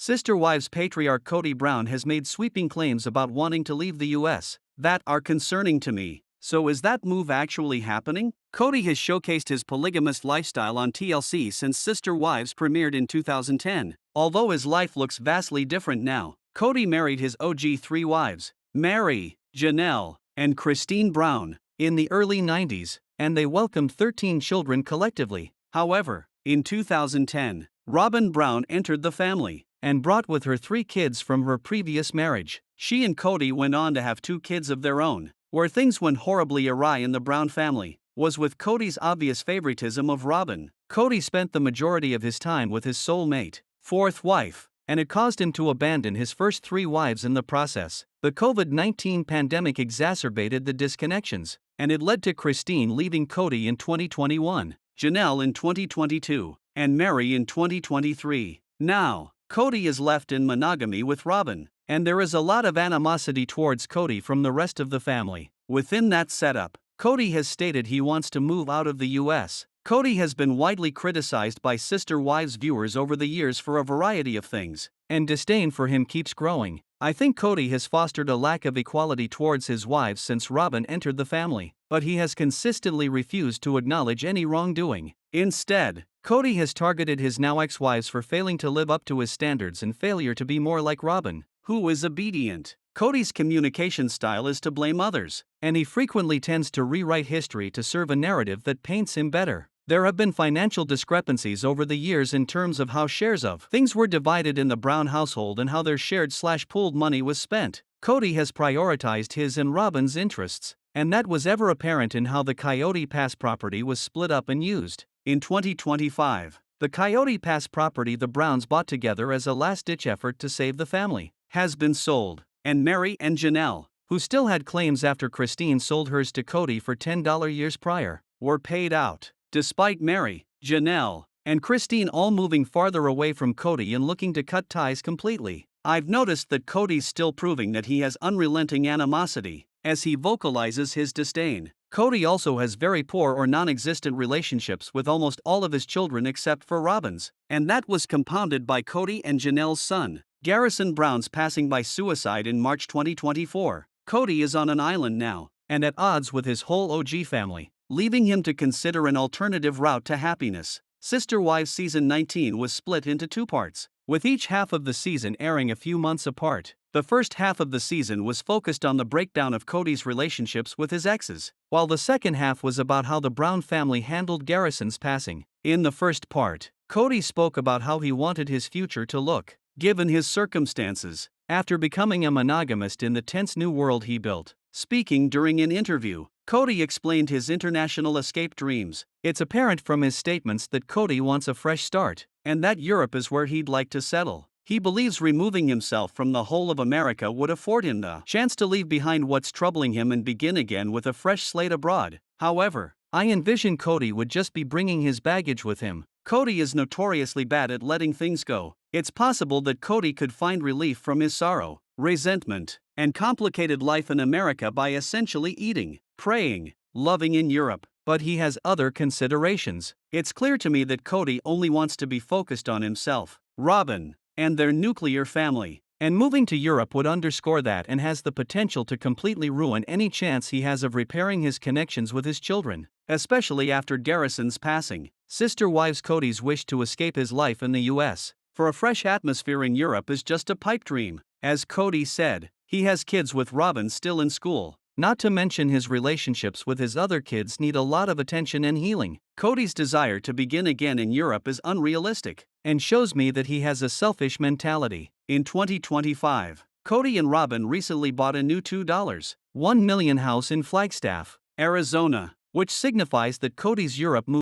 Sister Wives patriarch Kody Brown has made sweeping claims about wanting to leave the US that are concerning to me. So is that move actually happening? Kody has showcased his polygamist lifestyle on TLC since Sister Wives premiered in 2010. Although his life looks vastly different now, Kody married his OG three wives, Mary, Janelle, and Christine Brown, in the early 90s, and they welcomed 13 children collectively. However, in 2010, Robin Brown entered the family and brought with her 3 kids from her previous marriage. She and Kody went on to have 2 kids of their own. Where things went horribly awry in the Brown family was with Kody's obvious favoritism of Robin. Kody spent the majority of his time with his soulmate, 4th wife, and it caused him to abandon his first 3 wives in the process. The COVID-19 pandemic exacerbated the disconnections, and it led to Christine leaving Kody in 2021, Janelle in 2022, and Mary in 2023. Now, Kody is left in monogamy with Robin, and there is a lot of animosity towards Kody from the rest of the family. Within that setup, Kody has stated he wants to move out of the US. Kody has been widely criticized by Sister Wives viewers over the years for a variety of things, and disdain for him keeps growing. I think Kody has fostered a lack of equality towards his wives since Robin entered the family, but he has consistently refused to acknowledge any wrongdoing. Instead, Kody has targeted his now ex-wives for failing to live up to his standards and failure to be more like Robin, who is obedient. Kody's communication style is to blame others, and he frequently tends to rewrite history to serve a narrative that paints him better. There have been financial discrepancies over the years in terms of how shares of things were divided in the Brown household and how their shared/pooled money was spent. Kody has prioritized his and Robin's interests, and that was ever apparent in how the Coyote Pass property was split up and used. In 2025, the Coyote Pass property the Browns bought together as a last-ditch effort to save the family has been sold, and Mary and Janelle, who still had claims after Christine sold hers to Kody for $10 years prior, were paid out. Despite Mary, Janelle, and Christine all moving farther away from Kody and looking to cut ties completely, I've noticed that Kody's still proving that he has unrelenting animosity as he vocalizes his disdain. Kody also has very poor or non-existent relationships with almost all of his children except for Robin's, and that was compounded by Kody and Janelle's son, Garrison Brown's passing by suicide in March 2024. Kody is on an island now, and at odds with his whole OG family, leaving him to consider an alternative route to happiness. Sister Wives Season 19 was split into 2 parts, with each half of the season airing a few months apart. The first half of the season was focused on the breakdown of Kody's relationships with his exes, while the second half was about how the Brown family handled Garrison's passing. In the first part, Kody spoke about how he wanted his future to look, given his circumstances, after becoming a monogamist in the tense new world he built. Speaking during an interview, Kody explained his international escape dreams. It's apparent from his statements that Kody wants a fresh start, and that Europe is where he'd like to settle. He believes removing himself from the whole of America would afford him the chance to leave behind what's troubling him and begin again with a fresh slate abroad. However, I envision Kody would just be bringing his baggage with him. Kody is notoriously bad at letting things go. It's possible that Kody could find relief from his sorrow, resentment, and complicated life in America by essentially eating, praying, loving in Europe. But he has other considerations. It's clear to me that Kody only wants to be focused on himself, Robin, and their nuclear family. And moving to Europe would underscore that and has the potential to completely ruin any chance he has of repairing his connections with his children, especially after Garrison's passing. Sister Wives Kody's wish to escape his life in the US for a fresh atmosphere in Europe is just a pipe dream. As Kody said, he has kids with Robin still in school. Not to mention his relationships with his other kids need a lot of attention and healing. Kody's desire to begin again in Europe is unrealistic, and shows me that he has a selfish mentality. In 2025, Kody and Robin recently bought a new $2.1 million house in Flagstaff, Arizona, which signifies that Kody's Europe move